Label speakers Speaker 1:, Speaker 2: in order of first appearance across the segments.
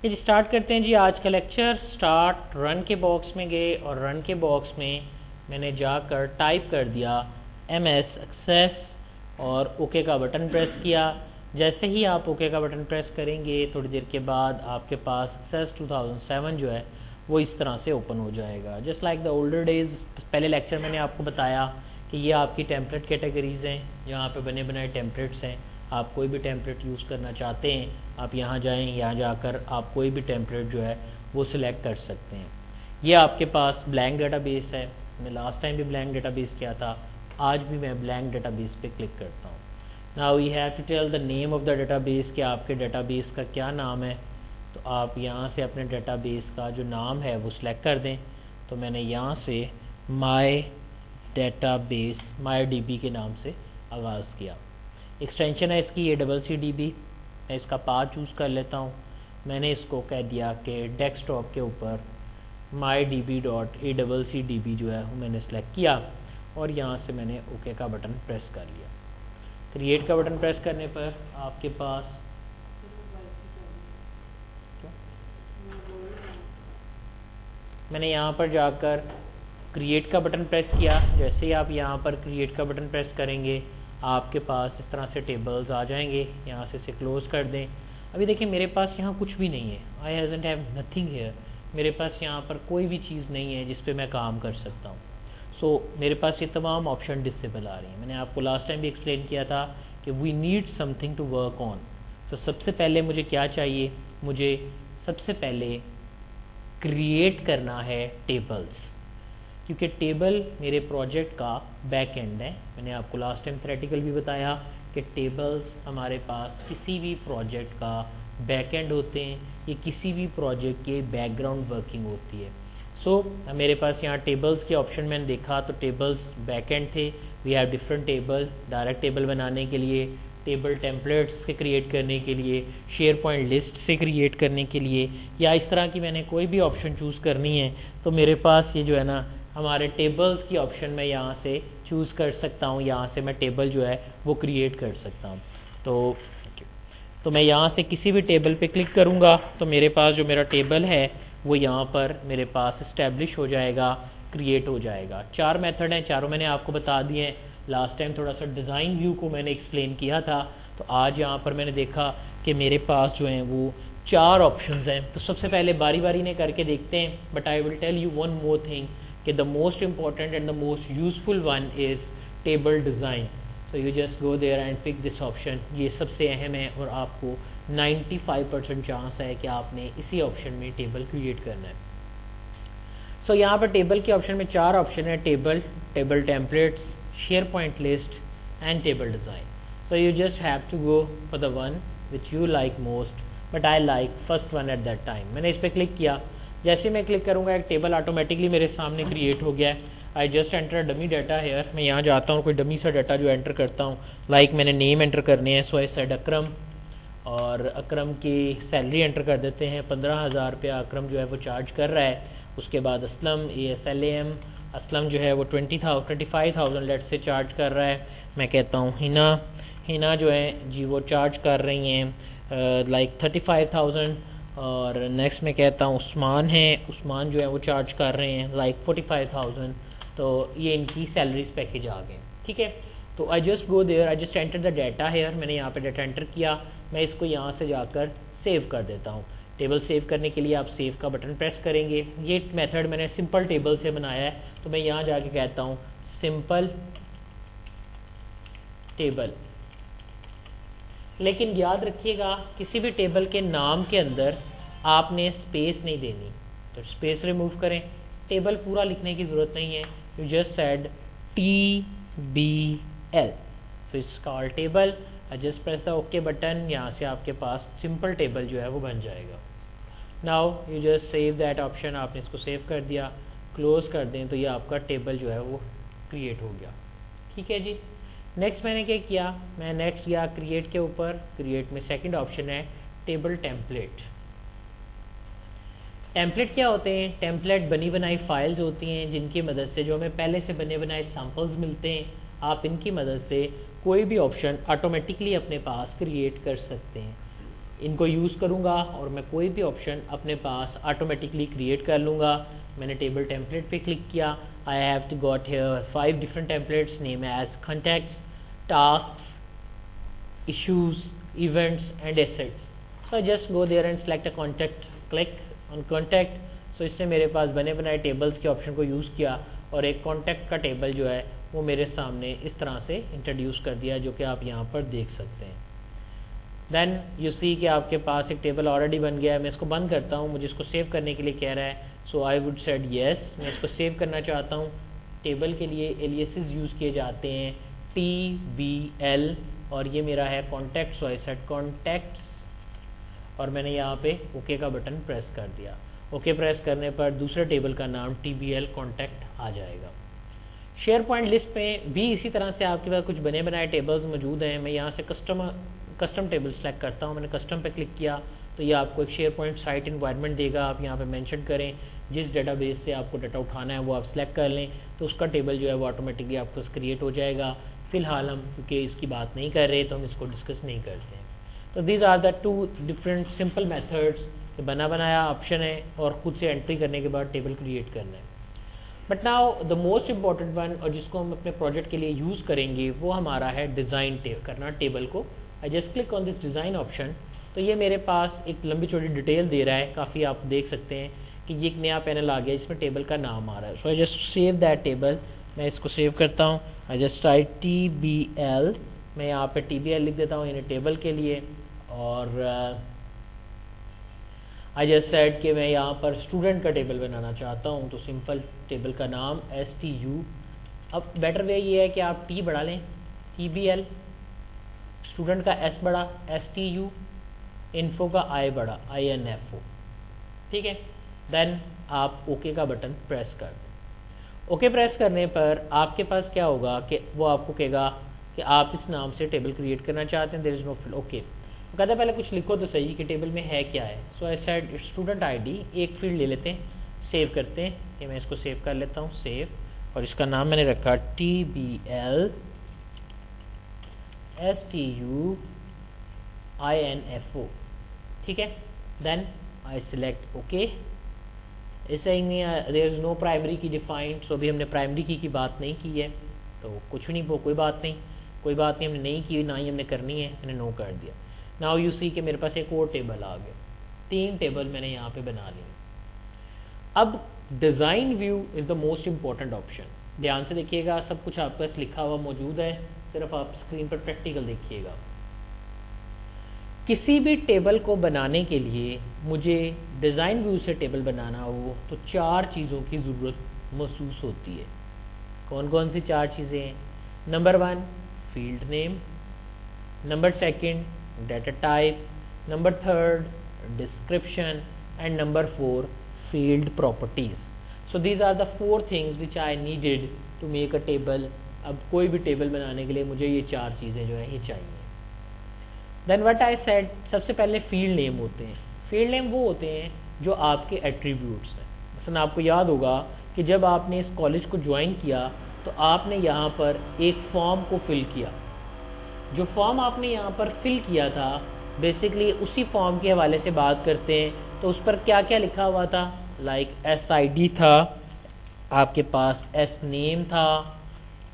Speaker 1: ये जी स्टार्ट करते हैं जी आज का लेक्चर। स्टार्ट रन के बॉक्स में गए और रन के बॉक्स में मैंने जाकर टाइप कर दिया MS एक्सेस और ओके का बटन प्रेस किया। जैसे ही आप ओके का बटन प्रेस करेंगे थोड़ी देर के बाद आपके पास एक्सेस 2007 जो है वो इस तरह से ओपन हो जाएगा, just like the older days. पहले लेक्चर मैंने आपको बताया कि ये आपकी टेम्पलेट कैटेगरीज हैं, जहाँ पे बने बनाए टेम्पलेट्स हैं। आप कोई भी टेम्पलेट यूज़ करना चाहते हैं, आप यहाँ जाएं, यहाँ जाकर आप कोई भी टेम्पलेट जो है वो सिलेक्ट कर सकते हैं। ये आपके पास ब्लैंक डेटाबेस है। मैं लास्ट टाइम भी ब्लैंक डेटाबेस किया था, आज भी मैं ब्लैंक डेटाबेस पे क्लिक करता हूँ। Now you have to tell the name of the database कि आपके डेटाबेस का क्या नाम है। तो आप यहाँ से अपने डेटाबेस का जो नाम है वो सिलेक्ट कर दें। तो मैंने यहाँ से माई डेटाबेस MyDB के नाम से आगाज़ किया। एक्सटेंशन है इसकी ACCDB। मैं इसका पाथ चूज़ कर लेता हूँ। मैंने इसको कह दिया कि डेस्कटॉप के ऊपर mydb.accdb जो है वो मैंने सेलेक्ट किया और यहाँ से मैंने ओके का बटन प्रेस कर लिया। क्रिएट का बटन प्रेस करने पर आपके पास मैंने यहाँ पर जाकर क्रिएट का बटन प्रेस किया। जैसे ही आप यहाँ पर क्रिएट का बटन प्रेस करेंगे आपके पास इस तरह से टेबल्स आ जाएंगे। यहाँ से इसे क्लोज कर दें। अभी देखिए मेरे पास यहाँ कुछ भी नहीं है, आई हैज़न्ट हैव नथिंग हियर। मेरे पास यहाँ पर कोई भी चीज़ नहीं है जिस पे मैं काम कर सकता हूँ। सो मेरे पास ये तमाम ऑप्शन डिसेबल आ रही हैं। मैंने आपको लास्ट टाइम भी एक्सप्लेन किया था कि we need something to work on. तो सबसे पहले मुझे क्या चाहिए, मुझे सबसे पहले क्रिएट करना है टेबल्स, क्योंकि टेबल मेरे प्रोजेक्ट का बैक एंड है। मैंने आपको लास्ट टाइम थ्योरेटिकल भी बताया कि टेबल्स हमारे पास किसी भी प्रोजेक्ट का बैक एंड होते हैं, ये किसी भी प्रोजेक्ट के बैकग्राउंड वर्किंग होती है। सो मेरे पास यहाँ टेबल्स के ऑप्शन मैंने देखा तो टेबल्स बैक एंड थे। We have different table, direct table बनाने के लिए, टेबल टेम्पलेट्स के क्रिएट करने के लिए, शेयर पॉइंट लिस्ट से क्रिएट करने के लिए, या इस तरह की मैंने कोई भी ऑप्शन चूज़ करनी है तो मेरे पास ये जो है ना हमारे टेबल्स की ऑप्शन मैं यहाँ से चूज़ कर सकता हूँ। यहाँ से मैं टेबल जो है वो क्रिएट कर सकता हूँ। तो मैं यहाँ से किसी भी टेबल पे क्लिक करूँगा तो मेरे पास जो मेरा टेबल है वो यहाँ पर मेरे पास इस्टेब्लिश हो जाएगा, क्रिएट हो जाएगा। 4 मेथड हैं, चारों मैंने आपको बता दिए हैं। लास्ट टाइम थोड़ा सा डिज़ाइन व्यू को मैंने एक्सप्लेन किया था, तो आज यहाँ पर मैंने देखा कि मेरे पास जो हैं वो 4 ऑप्शंस हैं। तो सबसे पहले बारी बारी ने करके देखते हैं, but I will tell you one more thing कि the most important and the most useful one is table design. So you just go there and pick this option. ये सबसे अहम है और आपको 95% चांस है कि आपने इसी ऑप्शन में टेबल क्रिएट करना है। सो यहाँ पर टेबल के ऑप्शन में 4 ऑप्शन है, table, table templates, SharePoint list and table design. So you just have to go for the one which you like most, but I like first one at that time. मैंने इस पर click किया। जैसे मैं click करूँगा एक table automatically मेरे सामने क्रिएट हो गया है। I just enter dummy data here. मैं यहाँ जाता हूँ, कोई डमी सा डाटा जो एंटर करता हूँ, लाइक मैंने नेम एंटर करने हैं। सो आई सेड अकरम, और अकरम की सैलरी एंटर कर देते हैं। 15,000 रुपया अकरम जो है वो चार्ज कर रहा है। उसके बाद असलम, ASLAM, असलम जो है वो 25,000 लेट से चार्ज कर रहा है। मैं कहता हूँ हिना, हिना जो है जी वो चार्ज कर रही हैं लाइक 35,000। और नेक्स्ट मैं कहता हूँ उस्मान है, उस्मान जो है वो चार्ज कर रहे हैं लाइक 45,000। तो ये इनकी सैलरीज पैकेज आ गए, ठीक है। तो I just go there, I just enter the data here. मैंने यहाँ पे डाटा एंटर किया। मैं इसको यहाँ से जाकर सेव कर देता हूँ। टेबल सेव करने के लिए आप सेव का बटन प्रेस करेंगे। ये मेथड मैंने सिंपल टेबल से बनाया है, तो मैं यहाँ जाके कहता हूँ सिंपल टेबल। लेकिन याद रखिएगा किसी भी टेबल के नाम के अंदर आपने स्पेस नहीं देनी, तो स्पेस रिमूव करें। टेबल पूरा लिखने की ज़रूरत नहीं है, you just said TBL, so it's called table. I just press the okay button. यहाँ से आपके पास सिंपल टेबल जो है वो बन जाएगा। Now you just save that option. आपने इसको सेव कर दिया, क्लोज कर दें तो ये आपका टेबल जो है वो क्रिएट हो गया, ठीक है जी। नेक्स्ट मैंने क्या किया, मैं नेक्स्ट गया क्रिएट के ऊपर। क्रिएट में सेकंड ऑप्शन है टेबल टेम्पलेट। टेम्पलेट क्या होते हैं? टेम्पलेट बनी बनाई फाइल्स होती हैं जिनकी मदद से, जो हमें पहले से बने बनाए सैम्पल्स मिलते हैं, आप इनकी मदद से कोई भी ऑप्शन ऑटोमेटिकली अपने पास क्रिएट कर सकते हैं। इनको यूज़ करूँगा और मैं कोई भी ऑप्शन अपने पास ऑटोमेटिकली क्रिएट कर लूँगा। मैंने टेबल टेम्पलेट पे क्लिक किया। I have to got here 5 different templates name as contacts, tasks, issues, events and assets. So I just go there and select a contact, click on contact. So इसने मेरे पास बने बनाए tables के option को use किया और एक contact का टेबल जो है वो मेरे सामने इस तरह से इंट्रोड्यूस कर दिया, जो कि आप यहाँ पर देख सकते हैं। देन यू सी कि आपके पास एक टेबल ऑलरेडी बन गया है। मैं इसको बंद करता हूँ, मुझे इसको सेव करने के लिए कह रहा है। So I would said yes, मैं इसको सेव करना चाहता हूँ। टेबल के लिए एलियासेस यूज़ किए जाते हैं TBL और ये मेरा है कॉन्टैक्ट। सो आई सेट कॉन्टैक्ट्स और मैंने यहाँ पे ओके का बटन प्रेस कर दिया। ओके प्रेस करने पर दूसरे टेबल का नाम TBL कॉन्टैक्ट आ जाएगा। शेयर पॉइंट लिस्ट में भी इसी तरह से आपके पास कुछ बने बनाए टेबल्स मौजूद हैं। मैं यहाँ से कस्टम टेबल सेलेक्ट करता हूँ। मैंने कस्टम पे क्लिक किया तो ये आपको एक शेयर पॉइंट साइट इन्वायरमेंट देगा। आप यहाँ पे मेंशन करें जिस डेटाबेस से आपको डाटा उठाना है वो आप सेलेक्ट कर लें, तो उसका टेबल जो है वो ऑटोमेटिकली आपको क्रिएट हो जाएगा। फिलहाल हम क्योंकि इसकी बात नहीं कर रहे तो हम इसको डिस्कस नहीं करते हैं। तो these are the 2 different simple methods. बना बनाया ऑप्शन है और खुद से एंट्री करने के बाद टेबल क्रिएट करना है। But now the most important one, और जिसको हम अपने प्रोजेक्ट के लिए यूज़ करेंगे, वो हमारा है डिज़ाइन करना टेबल को। आई just click on this design option. तो ये मेरे पास एक लंबी चौड़ी डिटेल दे रहा है, काफ़ी आप देख सकते हैं कि ये एक नया पैनल आ गया जिसमें टेबल का नाम आ रहा है। So I just save that table. मैं इसको सेव करता हूँ। आई जस्ट राइट TBL, मैं यहाँ पे TBL लिख देता हूँ यानी टेबल के लिए। और आई जस्ट सेड कि मैं यहाँ पर स्टूडेंट का टेबल बनाना चाहता हूँ, तो सिंपल टेबल का नाम STU। अब बेटर वे ये है कि आप T बढ़ा लें, TBL, स्टूडेंट का S बड़ा STU, इन्फो का I बड़ा INFO। ठीक है, देन आप ओके का बटन प्रेस कर दें। ओके प्रेस करने पर आपके पास क्या होगा कि वो आपको कहेगा कि आप इस नाम से टेबल क्रिएट करना चाहते हैं। There is no field. Okay, कहता है पहले कुछ लिखो तो सही कि टेबल में है क्या है। So I said student ID, एक फील्ड ले लेते हैं, सेव करते हैं। कि मैं इसको सेव कर लेता हूँ, सेव, और इसका नाम मैंने रखा TBL STU INFO। ठीक है, देन आई सिलेक्ट ओके। ऐसा ही नहीं, देयर इज नो प्राइमरी की डिफाइंड। सो अभी हमने प्राइमरी की बात नहीं की है तो कुछ भी नहीं, वो कोई बात नहीं हमने नहीं की, ना ही हमने करनी है, मैंने नो कर दिया। नाउ यू सी कि मेरे पास एक और टेबल आ गया। 3 टेबल मैंने यहाँ पे बना लिए। अब design view is the most important option. ध्यान से देखिएगा, सब कुछ आपके पास लिखा हुआ मौजूद है, सिर्फ आप स्क्रीन पर प्रैक्टिकल देखिएगा। किसी भी टेबल को बनाने के लिए मुझे डिज़ाइन व्यू से टेबल बनाना हो तो 4 चीज़ों की ज़रूरत महसूस होती है। कौन कौन सी 4 चीज़ें हैं? Number 1 field name, number 2 data type, number 3 description, and number 4 field properties. So these are the 4 things which I needed to make a table. अब कोई भी टेबल बनाने के लिए मुझे ये 4 चीज़ें जो है ये चाहिए। Then what I said, सबसे पहले फील्ड नेम होते हैं। फील्ड नेम वो होते हैं जो आपके एट्रीब्यूट्स हैं। मसलन आपको याद होगा कि जब आपने इस कॉलेज को ज्वाइन किया तो आपने यहाँ पर एक फॉर्म को फिल किया। जो फॉर्म आपने यहाँ पर फिल किया था, बेसिकली उसी फॉर्म के हवाले से बात करते हैं। तो उस पर क्या क्या लिखा हुआ था? लाइक SID था, आपके पास S नेम था,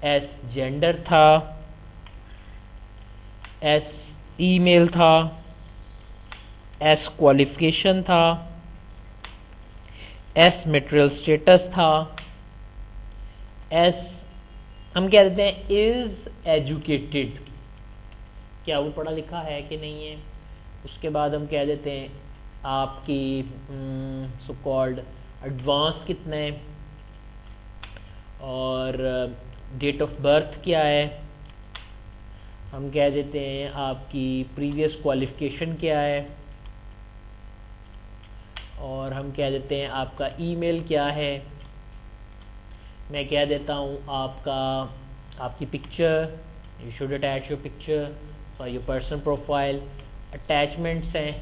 Speaker 1: S जेंडर था, S ईमेल था, S क्वालिफिकेशन था, S मटेरियल स्टेटस था, S हम कह देते हैं इज एजुकेटेड, क्या वो पढ़ा लिखा है कि नहीं है। उसके बाद हम कह देते हैं आपकी सो कॉल्ड एडवांस कितना है, और डेट ऑफ बर्थ क्या है। हम कह देते हैं आपकी प्रीवियस क्वालिफिकेशन क्या है, और हम कह देते हैं आपका ईमेल क्या है। मैं कह देता हूँ आपकी picture, you should attach your picture for your personal profile. Attachments हैं,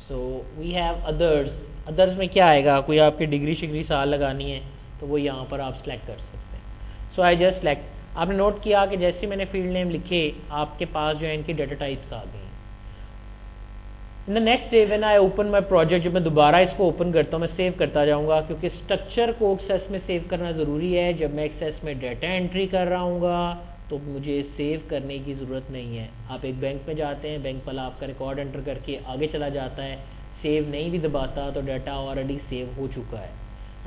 Speaker 1: सो वी हैव अदर्स में क्या आएगा, कोई आपकी डिग्री शिग्री साल लगानी है तो वो यहाँ पर आप सेलेक्ट कर सकते हैं। सो आई जस्ट सेलेक्ट आपने नोट किया कि जैसे मैंने फील्ड नेम लिखे आपके पास जो है इनकी डाटा टाइप्स आ गई। In the next day when I open my project, जब मैं दोबारा इसको ओपन करता हूँ मैं सेव करता जाऊँगा, क्योंकि स्ट्रक्चर को एक्सेस में सेव करना ज़रूरी है। जब मैं एक्सेस में डाटा एंट्री कर रहा हूँ तो मुझे सेव करने की ज़रूरत नहीं है। आप एक बैंक में जाते हैं, बैंक वाला आपका रिकॉर्ड एंटर करके आगे चला जाता है, सेव नहीं भी दबाता तो डाटा ऑलरेडी सेव हो चुका है।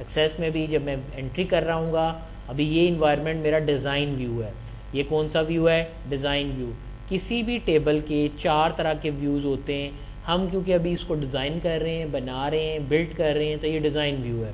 Speaker 1: एक्सेस में भी जब मैं एंट्री कर रहा हूँ, अभी ये इन्वायरमेंट मेरा डिज़ाइन व्यू है। ये कौन सा व्यू है? Design view. किसी भी टेबल के 4 तरह के व्यूज़ होते हैं। हम क्योंकि अभी इसको डिज़ाइन कर रहे हैं, बना रहे हैं, बिल्ड कर रहे हैं, तो ये डिज़ाइन व्यू है।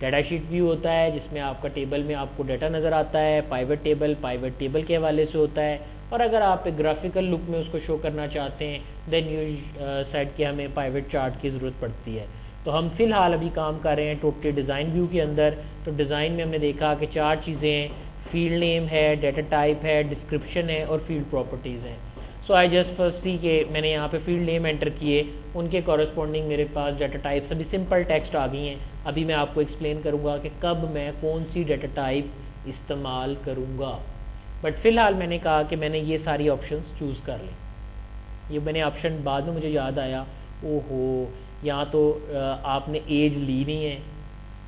Speaker 1: डाटा शीट व्यू होता है जिसमें आपका टेबल में आपको डाटा नज़र आता है। पाइवट टेबल के हवाले से होता है। और अगर आप एक ग्राफिकल लुक में उसको शो करना चाहते हैं देन यू सेट कि हमें पाइवट चार्ट की ज़रूरत पड़ती है। तो हम फिलहाल अभी काम कर रहे हैं टोटली डिज़ाइन व्यू के अंदर। तो डिज़ाइन में हमने देखा कि 4 चीज़ें हैं, फील्ड नेम है, डाटा टाइप है, डिस्क्रिप्शन है और फील्ड प्रॉपर्टीज़ हैं। सो आई जस्ट फर्स्ट सी के मैंने यहाँ पे फील्ड नेम एंटर किए, उनके कॉरस्पॉन्डिंग मेरे पास डाटा टाइप सभी सिंपल टेक्स्ट आ गई हैं। अभी मैं आपको एक्सप्लेन करूँगा कि कब मैं कौन सी डाटा टाइप इस्तेमाल करूँगा। बट फिलहाल मैंने कहा कि मैंने ये सारी ऑप्शंस चूज़ कर ली। ये मैंने ऑप्शन बाद में मुझे याद आया, ओहो यहाँ तो आपने एज ली नहीं है।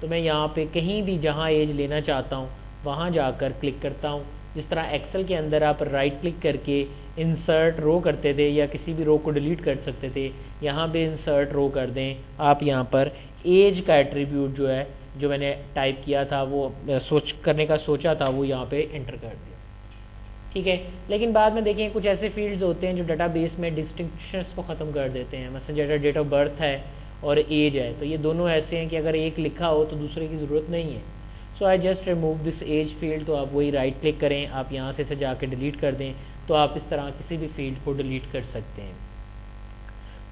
Speaker 1: तो मैं यहाँ पे कहीं भी जहाँ एज लेना चाहता हूँ वहाँ जाकर क्लिक करता हूँ। जिस तरह एक्सेल के अंदर आप राइट क्लिक करके इंसर्ट रो करते थे या किसी भी रो को डिलीट कर सकते थे, यहाँ पे इंसर्ट रो कर दें। आप यहाँ पर एज का एट्रीब्यूट जो है, जो मैंने टाइप किया था वो सोचा था वो यहाँ पे एंटर कर दिया, ठीक है। लेकिन बाद में देखें कुछ ऐसे फील्ड्स होते हैं जो डाटाबेस में डिस्टिंक्शंस को ख़त्म कर देते हैं। मतलब जैसे डेट ऑफ बर्थ है और एज है, तो ये दोनों ऐसे हैं कि अगर एक लिखा हो तो दूसरे की ज़रूरत नहीं है। So I just remove this age field. तो आप वही राइट क्लिक करें, आप यहाँ से इसे जाके डिलीट कर दें, तो आप इस तरह किसी भी फील्ड को डिलीट कर सकते हैं।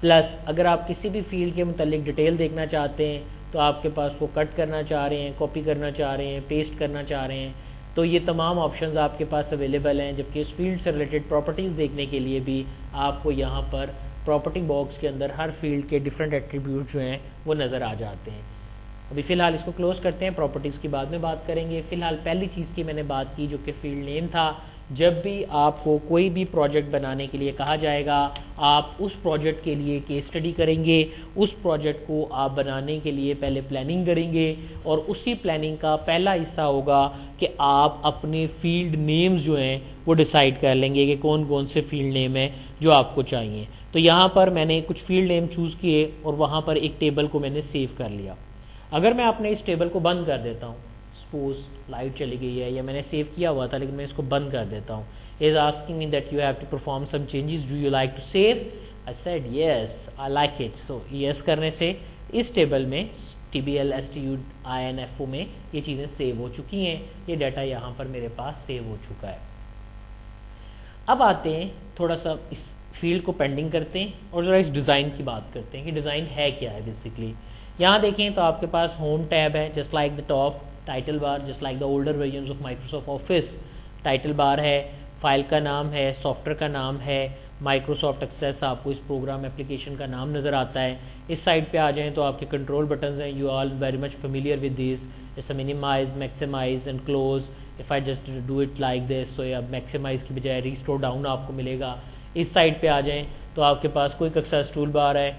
Speaker 1: प्लस अगर आप किसी भी फील्ड के मुतालिक डिटेल देखना चाहते हैं तो आपके पास वो कट करना चाह रहे हैं, कॉपी करना चाह रहे हैं, पेस्ट करना चाह रहे हैं, तो ये तमाम ऑप्शंस आपके पास अवेलेबल हैं। जबकि इस फील्ड से रिलेटेड प्रॉपर्टीज़ देखने के लिए भी आपको यहाँ पर प्रॉपर्टी बॉक्स के अंदर हर फील्ड के डिफरेंट एट्रीब्यूट जो हैं वो नज़र आ जाते हैं। अभी फ़िलहाल इसको क्लोज करते हैं, प्रॉपर्टीज़ की बाद में बात करेंगे। फ़िलहाल पहली चीज़ की मैंने बात की जो कि फील्ड नेम था। जब भी आपको कोई भी प्रोजेक्ट बनाने के लिए कहा जाएगा, आप उस प्रोजेक्ट के लिए केस स्टडी करेंगे, उस प्रोजेक्ट को आप बनाने के लिए पहले प्लानिंग करेंगे और उसी प्लानिंग का पहला हिस्सा होगा कि आप अपने फील्ड नेम्स जो हैं वो डिसाइड कर लेंगे कि कौन कौन से फील्ड नेम हैं जो आपको चाहिए। तो यहाँ पर मैंने कुछ फील्ड नेम चूज़ किए और वहाँ पर एक टेबल को मैंने सेव कर लिया। अगर मैं अपने इस टेबल को बंद कर देता हूँ, सपोज लाइट चली गई है या मैंने सेव किया हुआ था लेकिन मैं इसको बंद कर देता हूँ, is asking me that you have to perform some changes, do you like to save? I said yes I like it. So yes करने से इस टेबल में TBL STUINFO में ये चीज़ें सेव हो चुकी हैं, ये डाटा यहाँ पर मेरे पास सेव हो चुका है। अब आते हैं थोड़ा सा इस फील्ड को पेंडिंग करते हैं और ज़रा इस डिज़ाइन की बात करते हैं कि डिज़ाइन है क्या है। बेसिकली यहाँ देखें तो आपके पास होम टैब है, just like the top, title bar just like the older versions of Microsoft office, title bar है, फाइल का नाम है, सॉफ्टवेयर का नाम है, माइक्रोसॉफ्ट एक्सेस, आपको इस प्रोग्राम एप्लीकेशन का नाम नज़र आता है। इस साइड पे आ जाएं तो आपके कंट्रोल बटन्स हैं, you all very much familiar with this, जैसे minimise, maximise and close. If I just do it like this, so अब मैक्सिमाइज की बजाय रिस्टोर डाउन आपको मिलेगा। इस साइड पे आ जाएं तो आपके पास क्विक एक्सेस टूल बार है,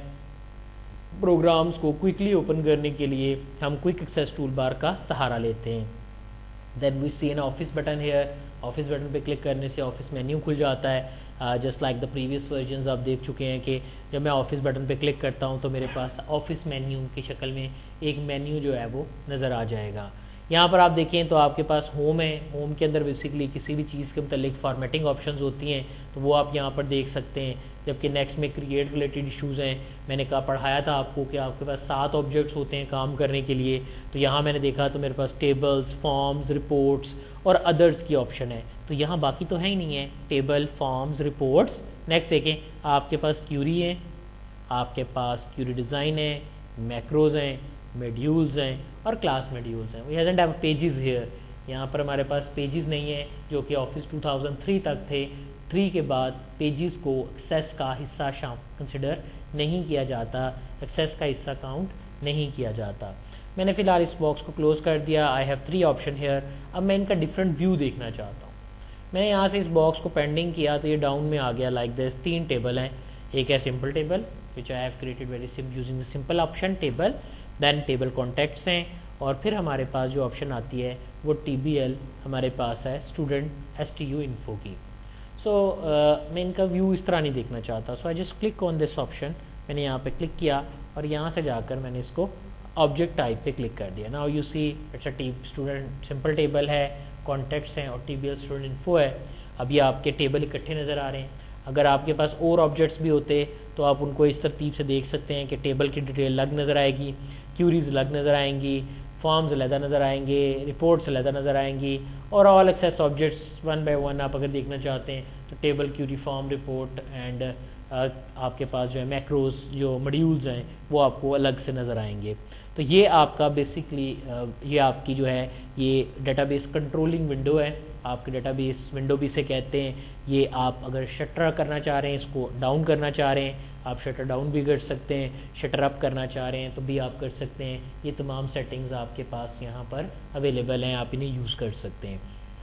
Speaker 1: प्रोग्राम्स को क्विकली ओपन करने के लिए हम क्विक एक्सेस टूल बार का सहारा लेते हैं। Then we see an office button here, office button पे क्लिक करने से ऑफिस मेन्यू खुल जाता है। Just like the previous versions आप देख चुके हैं कि जब मैं ऑफिस बटन पे क्लिक करता हूं तो मेरे पास ऑफिस मेन्यू की शक्ल में एक मेन्यू जो है वो नज़र आ जाएगा। यहाँ पर आप देखें तो आपके पास होम है, होम के अंदर बेसिकली किसी भी चीज़ के मतलब फॉर्मेटिंग ऑप्शंस होती हैं तो वो आप यहाँ पर देख सकते हैं। जबकि नेक्स्ट में क्रिएट रिलेटेड इश्यूज़ हैं, मैंने कहा पढ़ाया था आपको कि आपके पास 7 ऑब्जेक्ट्स होते हैं काम करने के लिए, तो यहाँ मैंने देखा तो मेरे पास टेबल्स, फॉर्म्स, रिपोर्ट्स और अदर्स की ऑप्शन है। तो यहाँ बाकी तो है ही नहीं है, टेबल, फॉर्म्स, रिपोर्ट्स। नेक्स्ट देखें आपके पास क्यूरी है, आपके पास क्यूरी डिज़ाइन है, मैक्रोज हैं, मॉड्यूल्स हैं और क्लास मॉड्यूल्स हैं। We hasn't have pages here, यहाँ पर हमारे पास पेजेस नहीं है जो कि ऑफिस 2003 तक थे। 3 के बाद पेजेस को एक्सेस का हिस्सा कंसिडर नहीं किया जाता, एक्सेस का हिस्सा काउंट नहीं किया जाता। मैंने फिलहाल इस बॉक्स को क्लोज कर दिया। I have 3 option here. अब मैं इनका डिफरेंट व्यू देखना चाहता हूँ। मैंने यहाँ से इस बॉक्स को पेंडिंग किया तो ये डाउन में आ गया लाइक दिस। 3 टेबल हैं। एक है simple table which I have created very simple using the simple option table, then table contacts हैं, और फिर हमारे पास जो ऑप्शन आती है वो TBL हमारे पास है स्टूडेंट STU इन्फो की। सो मैं इनका व्यू इस तरह नहीं देखना चाहता। So I just click on this option. मैंने यहाँ पे क्लिक किया और यहाँ से जाकर मैंने इसको ऑब्जेक्ट टाइप पे क्लिक कर दिया। Now you see it's a student simple table है, कॉन्टैक्ट्स हैं और TBL स्टूडेंट इन्फो है। अब ये आपके टेबल इकट्ठे नज़र आ रहे हैं। अगर आपके पास और ऑब्जेक्ट्स भी होते तो आप उनको इस तरतीब से देख सकते हैं कि टेबल की डिटेल अलग नज़र आएगी, क्यूरीज अलग नज़र आएंगी, फॉर्म्स अलहदा नज़र आएंगे, रिपोर्ट्स अलहदा नज़र आएंगी, और all access objects one by one आप अगर देखना चाहते हैं तो table, query, form, report and आपके पास जो है मैक्रोज जो मॉड्यूल्स हैं वो आपको अलग से नज़र आएंगे। तो ये आपका बेसिकली ये आपकी जो है ये डेटाबेस कंट्रोलिंग विंडो है। आपके डेटाबेस विंडो भी इसे कहते हैं। ये आप अगर शटर करना चाह रहे हैं, इसको डाउन करना चाह रहे हैं, आप शटर डाउन भी कर सकते हैं, शटर अप करना चाह रहे हैं तो भी आप कर सकते हैं। ये तमाम सेटिंग्स आपके पास यहाँ पर अवेलेबल हैं, आप इन्हें यूज़ कर सकते हैं।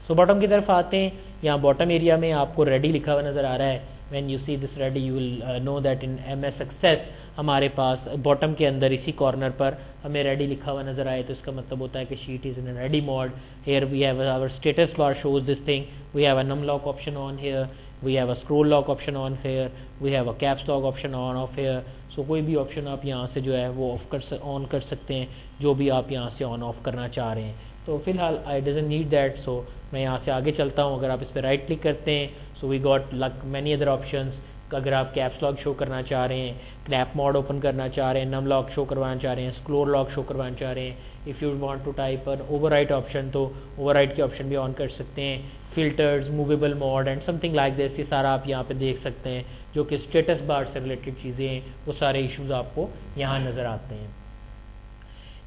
Speaker 1: सो बॉटम की तरफ आते हैं। यहाँ बॉटम एरिया में आपको रेडी लिखा हुआ नज़र आ रहा है। When you see this ready you will know that in MS Access हमारे पास बॉटम के अंदर इसी कॉर्नर पर हमें रेडी लिखा हुआ नज़र आए तो इसका मतलब होता है कि sheet is in ready mode. Here we have our status bar shows this thing. We have a num lock option on here. We have a scroll lock option on here. We have a caps lock option on off here. So कोई भी option आप यहाँ से जो है वो on कर सकते हैं, जो भी आप यहाँ से ऑन ऑफ करना चाह रहे हैं। तो फिलहाल आई डजंट नीड दैट, सो मैं यहाँ से आगे चलता हूँ। अगर आप इस पर राइट क्लिक करते हैं so we got luck many other options. अगर आप कैप्स लॉक शो करना चाह रहे हैं, क्रैप मोड ओपन करना चाह रहे हैं, नम लॉक शो करवाना चाह रहे हैं, स्क्रोल लॉक शो करवाना चाह रहे हैं, if you want to type an overwrite option तो ओवरराइट के ऑप्शन भी ऑन कर सकते हैं। Filters, movable mode and something like this, ये सारा आप यहाँ पे देख सकते हैं। जो कि स्टेटस बार से रिलेटेड चीज़ें हैं वो सारे इश्यूज आपको यहाँ नज़र आते हैं।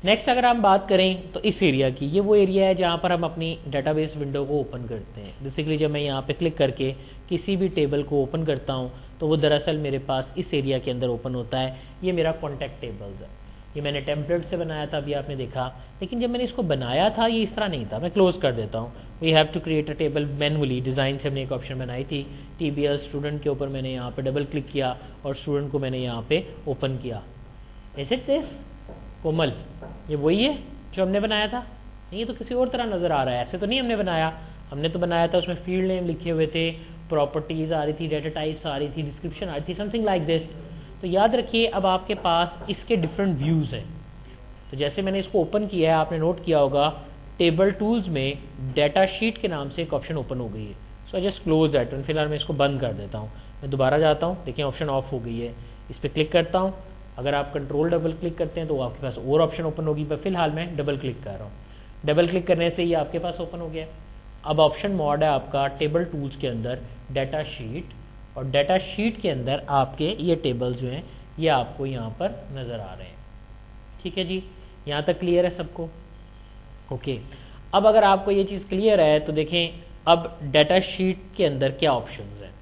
Speaker 1: नेक्स्ट अगर हम बात करें तो इस एरिया की, ये वो एरिया है जहाँ पर हम अपनी डेटाबेस विंडो को ओपन करते हैं। बेसिकली जब मैं यहाँ पे क्लिक करके किसी भी टेबल को ओपन करता हूँ तो वो दरअसल मेरे पास इस एरिया के अंदर ओपन होता है। ये मेरा कॉन्टैक्ट टेबल्स है। ये मैंने टेम्पलेट से बनाया था, अभी आपने देखा, लेकिन जब मैंने इसको बनाया था ये इस तरह नहीं था। मैं क्लोज कर देता हूँ। We have to create a table manually. Design से हमने एक ऑप्शन बनाई थी TBL स्टूडेंट के ऊपर, मैंने यहाँ पे डबल क्लिक किया और स्टूडेंट को मैंने यहाँ पे ओपन किया। इज इट दिस कोमल? ये वही है जो हमने बनाया था? नहीं, ये तो किसी और तरह नज़र आ रहा है। ऐसे तो नहीं हमने बनाया। हमने तो बनाया था उसमें फील्ड नेम लिखे हुए थे, प्रॉपर्टीज़ आ रही थी, डेटा टाइप्स आ रही थी, डिस्क्रिप्शन आ रही थी, समथिंग लाइक दिस। तो याद रखिए अब आपके पास इसके डिफरेंट व्यूज़ हैं। तो जैसे मैंने इसको ओपन किया है, आपने नोट किया होगा टेबल टूल्स में डेटा शीट के नाम से एक ऑप्शन ओपन हो गई है। So I just close that. फिलहाल मैं इसको बंद कर देता हूँ। मैं दोबारा जाता हूँ, देखिए ऑप्शन ऑफ हो गई है। इस पर क्लिक करता हूँ। अगर आप कंट्रोल डबल क्लिक करते हैं तो आपके पास और ऑप्शन ओपन होगी, पर फिलहाल मैं डबल क्लिक कर रहा हूँ। डबल क्लिक करने से ये आपके पास ओपन हो गया। अब ऑप्शन मोड है आपका टेबल टूल्स के अंदर डेटा शीट, और डेटा शीट के अंदर आपके ये टेबल्स जो हैं ये आपको यहाँ पर नज़र आ रहे हैं। ठीक है जी, यहाँ तक क्लियर है सबको? ओके। अब अगर आपको ये चीज़ क्लियर है तो देखें अब डेटा शीट के अंदर क्या ऑप्शंस हैं।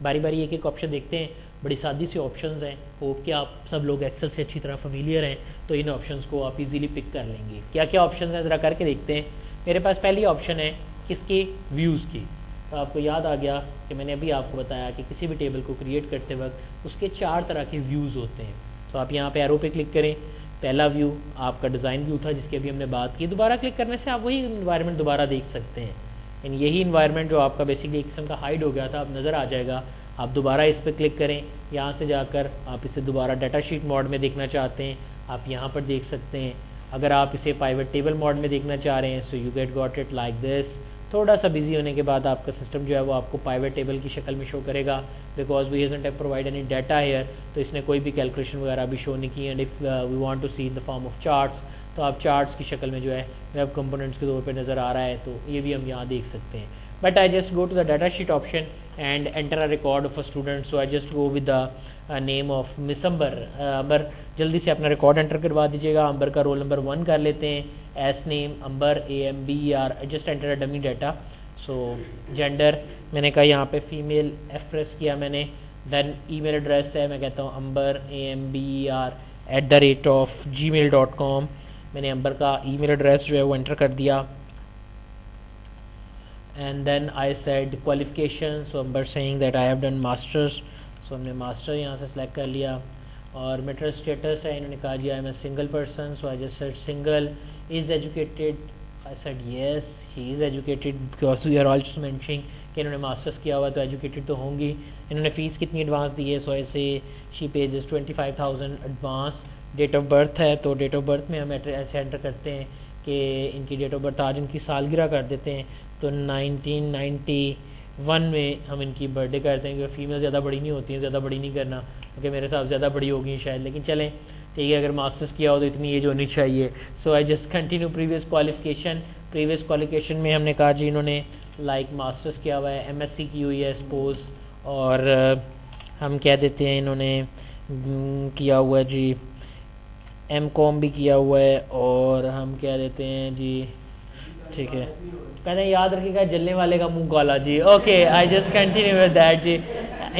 Speaker 1: बारी बारी एक एक ऑप्शन देखते हैं। बड़ी सादी सी ऑप्शंस हैं। होप कि आप सब लोग एक्सेल से अच्छी तरह फेमिलियर हैं तो इन ऑप्शंस को आप इजीली पिक कर लेंगे। क्या क्या ऑप्शंस हैं ज़रा करके देखते हैं। मेरे पास पहली ऑप्शन है किसकी? व्यूज़ की। तो आपको याद आ गया कि मैंने अभी आपको बताया कि किसी भी टेबल को क्रिएट करते वक्त उसके 4 तरह के व्यूज़ होते हैं। तो आप यहाँ पे एरो पे क्लिक करें। पहला व्यू आपका डिज़ाइन व्यू था जिसकी अभी हमने बात की। दोबारा क्लिक करने से आप वही इन्वायरमेंट दोबारा देख सकते हैं। यानी यही इन्वायरमेंट जो आपका बेसिकली एक किस्म का हाइड हो गया था अब नज़र आ जाएगा। आप दोबारा इस पर क्लिक करें। यहाँ से जाकर आप इसे दोबारा डाटा शीट मोड में देखना चाहते हैं, आप यहाँ पर देख सकते हैं। अगर आप इसे पाइवेट टेबल मोड में देखना चाह रहे हैं so you get got it like this. थोड़ा सा बिजी होने के बाद आपका सिस्टम जो है वो आपको पाइवेट टेबल की शक्ल में शो करेगा, because we hasn't have provide any data here. तो इसने कोई भी कैलकुलेशन वगैरह भी शो नहीं की। And if we want to see in the form of charts तो आप चार्ट्स की शक्ल में जो है वेब कंपोनेंट्स के तौर पे नज़र आ रहा है। तो ये भी हम यहाँ देख सकते हैं। But I just go to the data sheet option and enter a record of a student, so I just go with the name of Miss Amber। अंबर जल्दी से अपना रिकॉर्ड एंटर करवा दीजिएगा। अंबर का रोल नंबर 1 कर लेते हैं। As name Amber AMBER, just enter a dummy data. So gender मैंने कहा यहाँ पे फीमेल, F प्रेस किया मैंने। देन ईमेल एड्रेस है, मैं कहता हूँ amber AMBER @gmail.com। मैंने अंबर का ईमेल एड्रेस जो है वो एंटर कर दिया and then I said qualification, so Ambar saying that I have done masters, so हमने मास्टर यहाँ से सिलेक्ट कर लिया। और मेटल स्टेटस है, इन्होंने कहा जी I am a single person, so I just said single. Is educated, I said yes he is educated because we are also mentioning कि इन्होंने मास्टर्स किया हुआ तो एजुकेटेड तो होंगी। इन्होंने फ़ीस कितनी एडवांस दी है, सो ऐसे she pays 25,000 advance. Date of birth है, तो डेट ऑफ बर्थ में हम ऐसे एंटर करते हैं कि इनकी डेट ऑफ बर्थ आज इनकी सालगिरह कर देते हैं, तो 1991 में हम इनकी बर्थडे करते हैं, क्योंकि फीमेल ज़्यादा बड़ी नहीं होती हैं, ज़्यादा बड़ी नहीं करना क्योंकि मेरे साथ ज़्यादा बड़ी होगी शायद, लेकिन चलें ठीक है, अगर मास्टर्स किया हो तो इतनी एज होनी चाहिए। So I just continue previous qualification में हमने कहा जी इन्होंने लाइक मास्टर्स किया हुआ है, एमएससी की हुई है सपोज, और हम कह देते हैं इन्होंने किया हुआ है जी एमकॉम भी किया हुआ है, और हम कह देते हैं जी ठीक है, कहते हैं याद रखिएगा जलने वाले का मुंह काला जी। Okay, I just continue with that जी।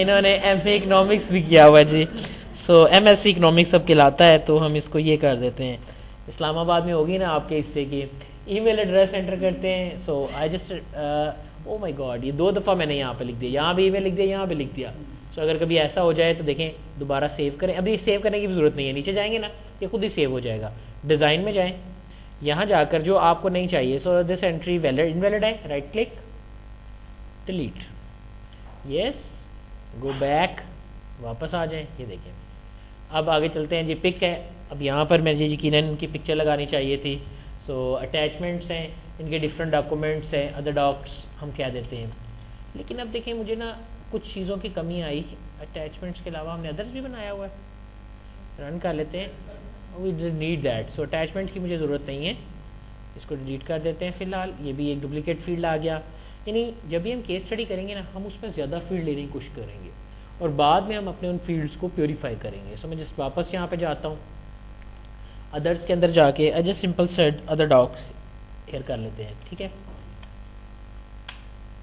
Speaker 1: इन्होंने एमए इकोनॉमिक्स भी किया हुआ है जी, सो एमएससी इकोनॉमिक्स सब कहलाता है, तो हम इसको ये कर देते हैं। इस्लामाबाद में होगी ना आपके हिस्से की। ईमेल एड्रेस एंटर करते हैं, so I just oh my God, ये 2 दफ़ा मैंने यहाँ पे लिख दिया, यहाँ भी ईमेल लिख दिया, यहाँ भी लिख दिया। सो अगर कभी ऐसा हो जाए तो देखें दोबारा सेव करें, अभी सेव करने की भी ज़रूरत नहीं है, नीचे जाएंगे ना ये खुद ही सेव हो जाएगा। डिज़ाइन में जाएँ, यहाँ जाकर जो आपको नहीं चाहिए, so this entry valid invalid है, right click delete, yes go back, वापस आ जाएं। ये देखें अब आगे चलते हैं जी। पिक है, अब यहाँ पर मुझे यकीनन इनकी पिक्चर लगानी चाहिए थी। सो अटैचमेंट्स हैं, इनके डिफरेंट डॉक्यूमेंट्स हैं, अदर डॉक्स हम क्या देते हैं। लेकिन अब देखें मुझे ना कुछ चीज़ों की कमी आई, अटैचमेंट्स के अलावा हमने अदर्स भी बनाया हुआ है, रन कर लेते हैं, we need that. So attachments की मुझे ज़रूरत नहीं है, इसको डिलीट कर देते हैं फ़िलहाल। ये भी एक डुप्लीकेट फील्ड आ गया, यानी जब भी हम केस स्टडी करेंगे ना हम उसमें ज़्यादा फील्ड लेने की कोशिश करेंगे और बाद में हम अपने उन फील्ड्स को प्योरीफाई करेंगे। सो मैं जस्ट वापस यहाँ पे जाता हूँ, अदर्स के अंदर जाके I just simple said other docs here कर लेते हैं, ठीक है।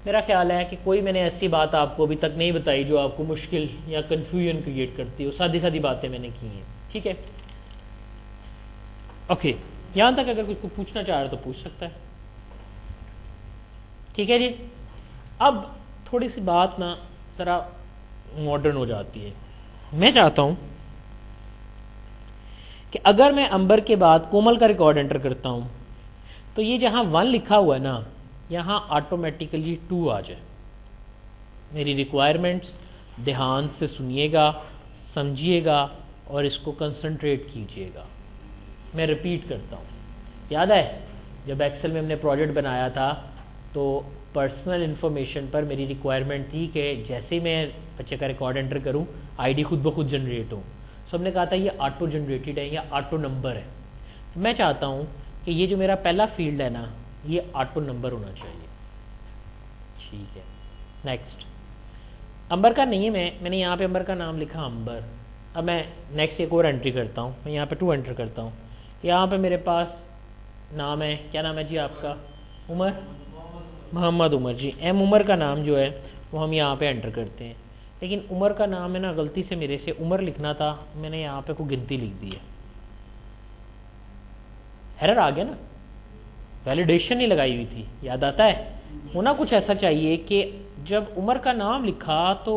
Speaker 1: मेरा ख्याल है कि कोई मैंने ऐसी बात आपको अभी तक नहीं बताई जो आपको मुश्किल या कन्फ्यूजन क्रिएट करती हो, सादी सादी बातें मैंने की हैं, ठीक है। ओके, यहाँ तक अगर कुछ पूछना चाह रहा तो पूछ सकता है, ठीक है जी। अब थोड़ी सी बात ना ज़रा मॉडर्न हो जाती है। मैं चाहता हूं कि अगर मैं अंबर के बाद कोमल का रिकॉर्ड एंटर करता हूं तो ये जहां 1 लिखा हुआ है ना, यहां ऑटोमेटिकली 2 आ जाए। मेरी रिक्वायरमेंट्स ध्यान से सुनिएगा, समझिएगा और इसको कंसंट्रेट कीजिएगा। मैं रिपीट करता हूं, याद है जब एक्सेल में हमने प्रोजेक्ट बनाया था तो पर्सनल इन्फॉर्मेशन पर मेरी रिक्वायरमेंट थी कि जैसे ही मैं बच्चे का रिकॉर्ड एंटर करूं आईडी खुद ब खुद जनरेट हो। सो हमने कहा था ये ऑटो जनरेटेड है या ऑटो नंबर है, तो मैं चाहता हूं कि ये जो मेरा पहला फील्ड है ना ये ऑटो नंबर होना चाहिए, ठीक है। नेक्स्ट, अंबर का नहीं है, मैंने यहाँ पे अंबर का नाम लिखा अंबर। अब मैं नेक्स्ट एक और एंट्री करता हूँ, मैं यहाँ पे 2 एंटर करता हूँ। यहाँ पे मेरे पास नाम है, क्या नाम है जी आपका? उमर, मोहम्मद उमर जी। एम उमर का नाम जो है वो हम यहाँ पे एंटर करते हैं, लेकिन उमर का नाम है ना गलती से मेरे से उमर लिखना था, मैंने यहाँ पे कोई गिनती लिख दी है, एरर आ गया ना, वैलिडेशन नहीं लगाई हुई थी, याद आता है। होना कुछ ऐसा चाहिए कि जब उमर का नाम लिखा तो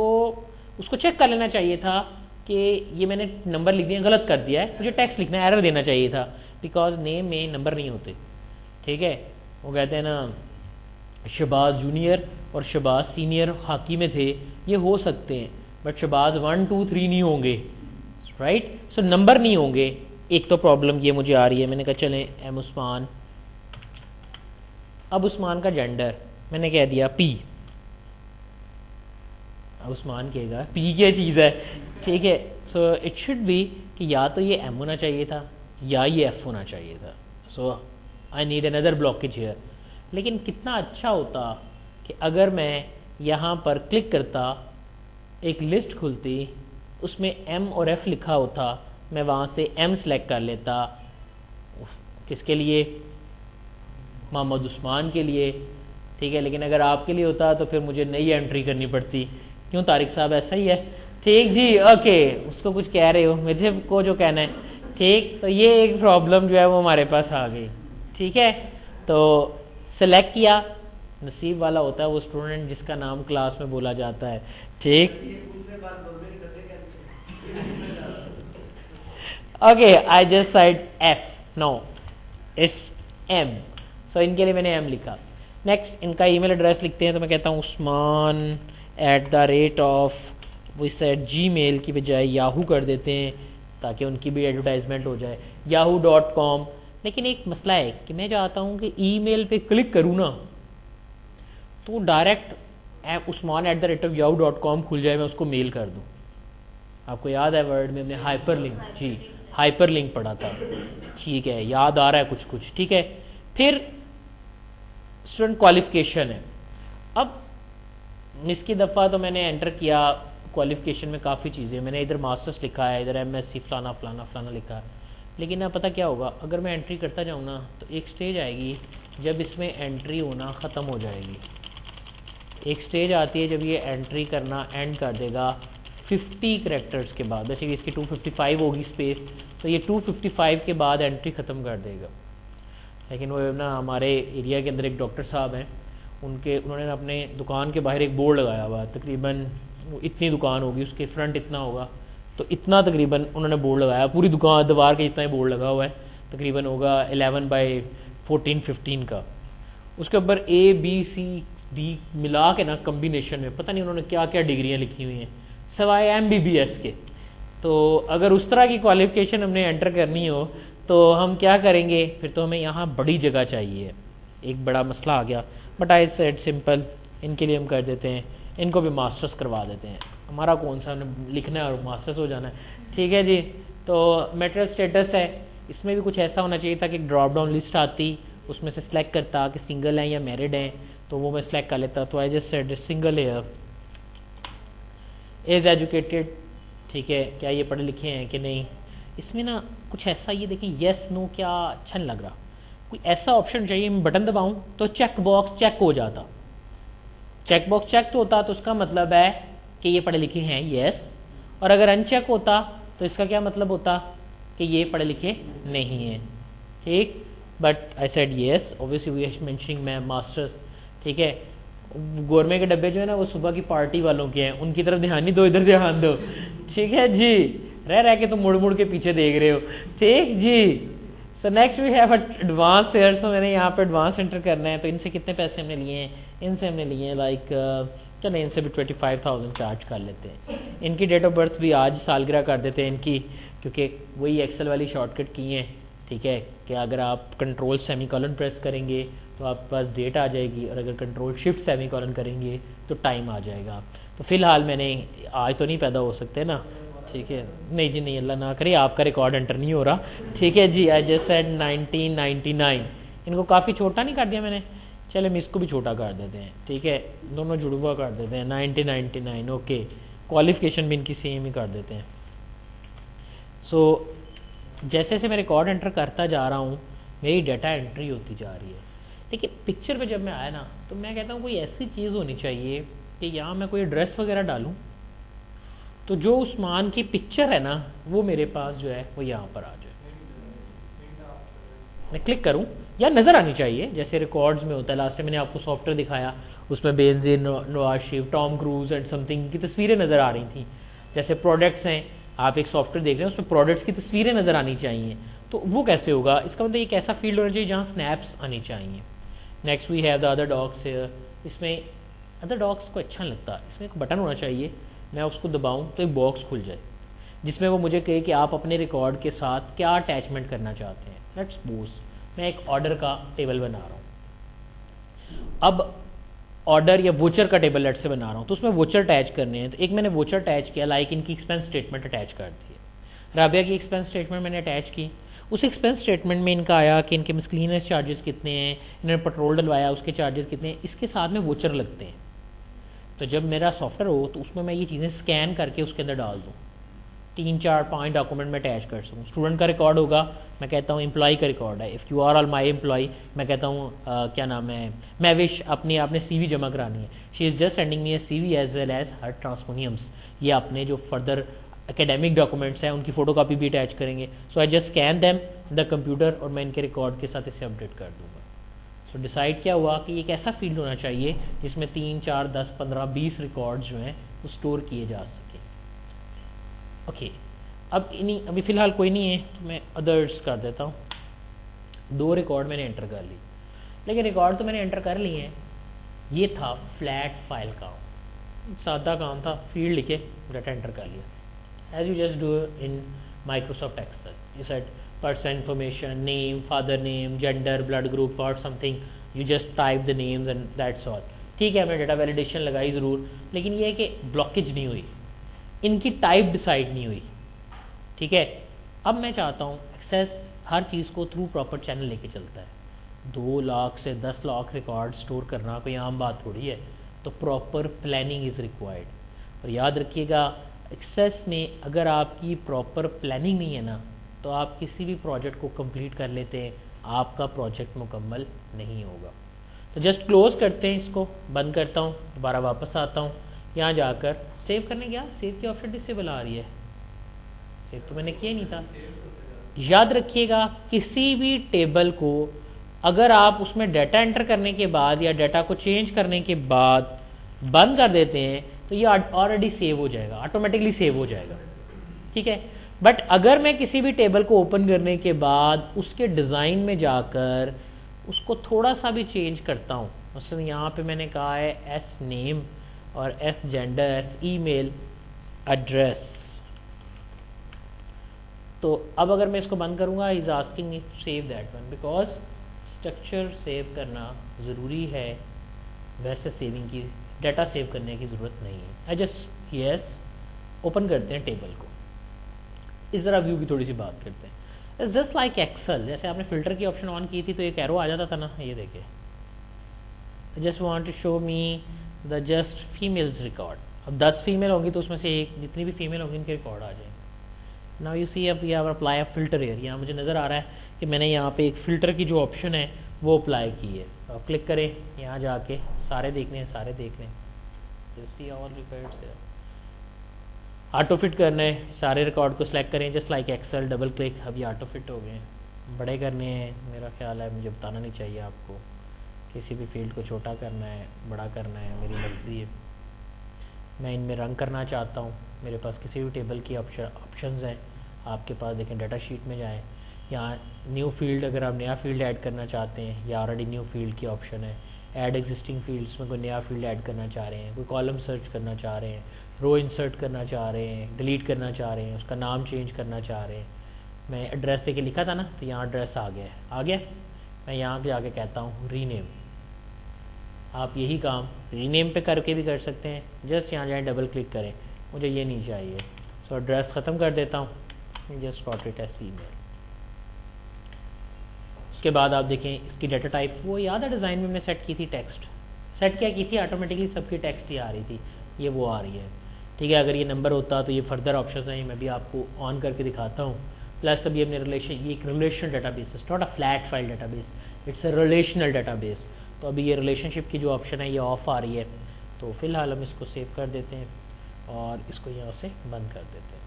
Speaker 1: उसको चेक कर लेना चाहिए था कि ये मैंने नंबर लिख दिया, गलत कर दिया है, मुझे टेक्स्ट लिखना है, एरर देना चाहिए था, बिकॉज नेम में नंबर नहीं होते, ठीक है। वो कहते हैं ना शहबाज जूनियर और शहबाज सीनियर हॉकी में थे, ये हो सकते हैं बट शहबाज 1 2 3 नहीं होंगे, राइट। सो नंबर नहीं होंगे, एक तो प्रॉब्लम ये मुझे आ रही है। मैंने कहा चलें एम उस्मान, अब उस्मान का जेंडर मैंने कह दिया पी, अब उस्मान कहेगा पी क्या चीज़ है, ठीक है। सो इट शुड बी कि या तो ये एम होना चाहिए था या ये एफ होना चाहिए था। So I need another blockage here. लेकिन कितना अच्छा होता कि अगर मैं यहाँ पर क्लिक करता, एक लिस्ट खुलती, उसमें एम और एफ लिखा होता, मैं वहाँ से एम सेलेक्ट कर लेता, किसके लिए? मोहम्मद उस्मान के लिए, ठीक है। लेकिन अगर आपके लिए होता तो फिर मुझे नई एंट्री करनी पड़ती। क्यों तारिक साहब, ऐसा ही है? ठीक जी, ओके। उसको कुछ कह रहे हो, मुझे को जो कहना है ठीक, तो ये एक प्रॉब्लम जो है वो हमारे पास आ गई। ठीक है, तो सेलेक्ट किया, नसीब वाला होता है वो स्टूडेंट जिसका नाम क्लास में बोला जाता है। ठीक, okay, I just side F, no it's M, so इनके लिए मैंने एम लिखा। नेक्स्ट इनका ईमेल एड्रेस लिखते हैं, तो मैं कहता हूँ usman@, वो सेट Gmail की बजाय याहू कर देते हैं ताकि उनकी भी एडवर्टाइजमेंट हो जाए, yahoo.com। लेकिन एक मसला है कि मैं चाहता हूँ कि ईमेल पे क्लिक करूँ ना तो डायरेक्ट usman@yahoo.com खुल जाए, मैं उसको मेल कर दूँ। आपको याद है वर्ड में हमने हाइपरलिंक, जी हाइपरलिंक पढ़ा था। ठीक है, याद आ रहा है कुछ कुछ। ठीक है, फिर स्टूडेंट क्वालिफिकेशन है। अब इसकी दफ़ा तो मैंने एंटर किया क्वालिफिकेशन में काफ़ी चीज़ें, मैंने इधर मास्टर्स लिखा है, इधर MSc फलाना फलाना फलाना लिखा है। लेकिन अब पता क्या होगा, अगर मैं एंट्री करता जाऊँ ना तो एक स्टेज आएगी जब इसमें एंट्री होना ख़त्म हो जाएगी। एक स्टेज आती है जब ये एंट्री करना एंड कर देगा 50 कैरेक्टर्स के बाद। वैसे इसकी 255 होगी स्पेस, तो ये 255 के बाद एंट्री ख़त्म कर देगा। लेकिन वो ना हमारे एरिया के अंदर एक डॉक्टर साहब हैं, उन्होंने अपने दुकान के बाहर एक बोर्ड लगाया हुआ, तकरीबन इतनी दुकान होगी, उसके फ्रंट इतना होगा, तो इतना तकरीबन उन्होंने बोर्ड लगाया, पूरी दुकान दीवार के जितना ही बोर्ड लगा हुआ है, तकरीबन होगा 11/14-15 का। उसके ऊपर ABCD मिला के ना कम्बिनेशन में पता नहीं उन्होंने क्या क्या डिग्रियाँ लिखी हुई हैं सवाए MBBS के। तो अगर उस तरह की क्वालिफिकेशन हमने एंटर करनी हो तो हम क्या करेंगे, फिर तो हमें यहाँ बड़ी जगह चाहिए। एक बड़ा मसला आ गया, बट आई सेड सिंपल, इनके लिए हम कर देते हैं, इनको भी मास्टर्स करवा देते हैं। हमारा कौन सा लिखना है और मास्टर्स हो जाना है। ठीक है जी, तो मैरिटल स्टेटस है, इसमें भी कुछ ऐसा होना चाहिए था कि ड्रॉप डाउन लिस्ट आती, उसमें से सिलेक्ट करता कि सिंगल हैं या मैरिड हैं, तो वो मैं सिलेक्ट कर लेता। तो आई जस्ट सेड सिंगल है। एज एजुकेटेड, ठीक है, क्या ये पढ़े लिखे हैं कि नहीं। इसमें ना कुछ ऐसा, ये देखें येस नो क्या अच्छा नहीं लग रहा, कोई ऐसा ऑप्शन चाहिए, मैं बटन दबाऊं तो चेक बॉक्स चेक हो जाता। चेक बॉक्स चेक तो होता तो उसका मतलब है कि ये पढ़े लिखे हैं, येस। और अगर अनचेक होता तो इसका क्या मतलब होता कि ये पढ़े लिखे नहीं हैं। ठीक, but I said yes, obviously we are mentioning मैं मास्टर्स। ठीक है, गोरमे के डब्बे जो है ना वो सुबह की पार्टी वालों के हैं, उनकी तरफ ध्यान नहीं दो, इधर ध्यान दो। ठीक है जी, रह के तो मुड़ मुड़ के पीछे देख रहे हो। ठीक जी, so next we have advance share. So मैंने यहाँ पे एडवांस एंटर करना है, तो इनसे कितने पैसे हमने लिए हैं, इनसे हमने लिए हैं चलो इनसे भी 25,000 चार्ज कर लेते हैं। इनकी डेट ऑफ बर्थ भी आज सालगिरह कर देते हैं इनकी, क्योंकि वही एक्सेल वाली शॉर्टकट की हैं। ठीक है, कि अगर आप कंट्रोल सेमीकोलन प्रेस करेंगे तो आपके पास डेट आ जाएगी, और अगर कंट्रोल शिफ्ट सेमीकोलन करेंगे तो टाइम आ जाएगा। तो फिलहाल मैंने आज तो नहीं पैदा हो सकते ना। ठीक है, नहीं जी नहीं, अल्लाह ना करे आपका रिकॉर्ड एंटर नहीं हो रहा। ठीक है जी, आई जस्ट सेड 1999। इनको काफ़ी छोटा नहीं कर दिया मैंने, चले हम इसको भी छोटा कर देते हैं। ठीक है, दोनों जुड़वा कर देते हैं, 1999। ओके, क्वालिफिकेशन भी इनकी सेम ही कर देते हैं। सो जैसे जैसे मैं रिकॉर्ड एंटर करता जा रहा हूँ मेरी डाटा एंट्री होती जा रही है। लेकिन पिक्चर पे जब मैं आया ना तो मैं कहता हूँ कोई ऐसी चीज़ होनी चाहिए कि यहाँ मैं कोई ड्रेस वगैरह डालूँ तो जो उस्मान की पिक्चर है ना वो मेरे पास जो है वो यहाँ पर आ जाए, मैं क्लिक करूँ या नज़र आनी चाहिए, जैसे रिकॉर्ड्स में होता है। लास्ट टाइम मैंने आपको सॉफ्टवेयर दिखाया, उसमें Benazir, Nawaz Sharif, Tom cruise and something की तस्वीरें नज़र आ रही थी। जैसे प्रोडक्ट्स हैं, आप एक सॉफ्टवेयर देख रहे हैं उसमें प्रोडक्ट्स की तस्वीरें नज़र आनी चाहिए, तो वो कैसे होगा। इसका मतलब एक ऐसा फील्ड होना चाहिए जहाँ स्नैप्स आनी चाहिए। Next we have the other docs here. इसमें अदर डॉग्स को अच्छा नहीं लगता, इसमें एक बटन होना चाहिए, मैं उसको दबाऊं तो एक बॉक्स खुल जाए जिसमें वो मुझे कहे कि आप अपने रिकॉर्ड के साथ क्या अटैचमेंट करना चाहते हैं। लेट्स सपोज मैं एक ऑर्डर का टेबल बना रहा हूँ। अब ऑर्डर या वोचर का टेबल लेट से बना रहा हूँ, तो उसमें वोचर अटैच करने हैं। तो एक मैंने वोचर अटैच किया, लाइक इनकी एक्सपेंस स्टेटमेंट अटैच कर दी है। राबिया की एक्सपेंस स्टेटमेंट मैंने अटैच की। उस एक्सपेंस स्टेटमेंट में इनका आया कि इनके मिसक्लीनियस चार्जेस कितने हैं, इन्होंने पेट्रोल डलवाया उसके चार्जेस कितने हैं, इसके साथ में वोचर लगते हैं। तो जब मेरा सॉफ्टवेयर हो तो उसमें मैं ये चीज़ें स्कैन करके उसके अंदर डाल दूँ, 3, 4, 5 डॉक्यूमेंट में अटैच कर सकूँ। स्टूडेंट का रिकॉर्ड होगा, मैं कहता हूँ एम्प्लॉय का रिकॉर्ड है, if you are all my employee, मैं कहता हूँ क्या नाम है, मैं विश अपनी आपने CV जमा करानी है, she is just sending me a CV as well as her ट्रांसपोनियम्स। ये अपने जो फर्दर एकेडमिक डॉक्यूमेंट्स हैं उनकी फ़ोटोकॉपी भी अटैच करेंगे। So I just scan them the computer और मैं इनके रिकॉर्ड के साथ इसे अपडेट कर दूँगा। सो डिसाइड क्या हुआ कि एक ऐसा फील्ड होना चाहिए जिसमें 3, 4, 10, 15, 20 रिकॉर्ड्स जो हैं वो स्टोर किए जा सके। ओके, अब इन्हीं अभी फ़िलहाल कोई नहीं है तो मैं अदर्स कर देता हूँ। 2 रिकॉर्ड मैंने एंटर कर ली, लेकिन रिकॉर्ड तो मैंने एंटर कर लिए हैं। ये था फ्लैट फाइल काम, सादा काम था, फील्ड लिखे डाटा एंटर कर लिया as you just do in Microsoft Excel. You set person information, name, father name, gender, blood group और something, you just type the names and that's all. ठीक है, हमने डाटा वैलिडेशन लगाई ज़रूर, लेकिन ये है कि ब्लॉकेज नहीं हुई, इनकी टाइप डिसाइड नहीं हुई। ठीक है, अब मैं चाहता हूँ एक्सेस हर चीज़ को थ्रू प्रॉपर चैनल लेके चलता है। 2 लाख से 10 लाख रिकॉर्ड स्टोर करना कोई आम बात थोड़ी है, तो प्रॉपर प्लानिंग इज़ रिक्वायर्ड। और याद रखिएगा, एक्सेस में अगर आपकी प्रॉपर प्लानिंग नहीं है ना, तो आप किसी भी प्रोजेक्ट को कंप्लीट कर लेते हैं, आपका प्रोजेक्ट मुकम्मल नहीं होगा। तो जस्ट क्लोज करते हैं, इसको बंद करता हूँ, दोबारा वापस आता हूँ। यहाँ जाकर सेव करने गया, सेव की ऑप्शन डिसेबल आ रही है, सेव तो मैंने किया नहीं था। याद रखिएगा, किसी भी टेबल को अगर आप उसमें डाटा एंटर करने के बाद या डाटा को चेंज करने के बाद बंद कर देते हैं तो ये ऑलरेडी सेव हो जाएगा, ऑटोमेटिकली सेव हो जाएगा। ठीक है, बट अगर मैं किसी भी टेबल को ओपन करने के बाद उसके डिज़ाइन में जाकर उसको थोड़ा सा भी चेंज करता हूँ, मसलन यहाँ पे मैंने कहा है एस नेम और as gender, as email, address, तो अब अगर मैं इसको बंद करूँगा, is asking me to save that one, because structure save करना ज़रूरी है, वैसे सेविंग की डाटा सेव करने की ज़रूरत नहीं है। आई जस्ट यस, ओपन करते हैं टेबल को। इस ज़रा व्यू की थोड़ी सी बात करते हैं। इट्स जस्ट लाइक एक्सेल, जैसे आपने फिल्टर की ऑप्शन ऑन की थी तो एक एरो आ जाता था ना, ये देखिए, I just want to show me the just females record. अब 10 फीमेल होंगी तो उसमें से एक, जितनी भी फीमेल होंगी इनके रिकॉर्ड आ जाएंगे। नाउ यू सी अब we have apply a filter here. यहाँ मुझे नज़र आ रहा है कि मैंने यहाँ पे एक फ़िल्टर की जो ऑप्शन है वो अप्लाई की है। अब क्लिक करें, यहाँ जाके सारे देखने हैं, सारे देख लें, सी ऑल रिकॉर्ड्स है, ऑटो फिट करना है, सारे रिकॉर्ड को सिलेक्ट करें just like Excel, double click, अभी ऑटो फिट हो गए हैं। बड़े करने हैं, मेरा ख्याल है मुझे बताना नहीं चाहिए आपको, किसी भी फील्ड को छोटा करना है, बड़ा करना है, मेरी मर्ज़ी है। मैं इनमें रंग करना चाहता हूँ, मेरे पास किसी भी टेबल की ऑप्शंस हैं, आपके पास देखें डाटा शीट में जाएं, यहाँ न्यू फील्ड, अगर आप नया फील्ड ऐड करना चाहते हैं या ऑलरेडी न्यू फील्ड की ऑप्शन है, ऐड एग्जिस्टिंग फील्ड्स में कोई नया फील्ड ऐड करना चाह रहे हैं, कोई कॉलम सर्च करना चाह रहे हैं, रो इंसर्ट करना चाह रहे हैं, डिलीट करना चाह रहे हैं, उसका नाम चेंज करना चाह रहे हैं। मैं एड्रेस देके लिखा था ना, तो यहाँ एड्रेस आ गया है, आ गया। मैं यहाँ पे आके कहता हूँ रीनेम, आप यही काम रीनेम पे करके भी कर सकते हैं। जस्ट यहाँ जाए, डबल क्लिक करें, मुझे ये नहीं चाहिए, सो एड्रेस ख़त्म कर देता हूँ, just copy it as email. उसके बाद आप देखें इसकी डाटा टाइप, वो याद है डिज़ाइन में हमने सेट की थी टेक्स्ट, सेट क्या की थी, ऑटोमेटिकली सबकी टेक्स्ट ही आ रही थी, ये वो आ रही है। ठीक है, अगर ये नंबर होता तो ये फर्दर ऑप्शन हैं, मैं भी आपको ऑन करके दिखाता हूँ। प्लस अभी अपने रिलेशन, ये एक relational database, it's not a flat file database, it's a relational database. तो अभी ये रिलेशनशिप की जो ऑप्शन है ये ऑफ आ रही है, तो फिलहाल हम इसको सेव कर देते हैं और इसको यहाँ से बंद कर देते हैं।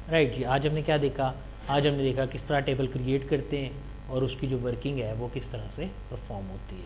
Speaker 1: राइट जी, आज हमने क्या देखा, आज हमने देखा किस तरह टेबल क्रिएट करते हैं और उसकी जो वर्किंग है वो किस तरह से परफॉर्म होती है।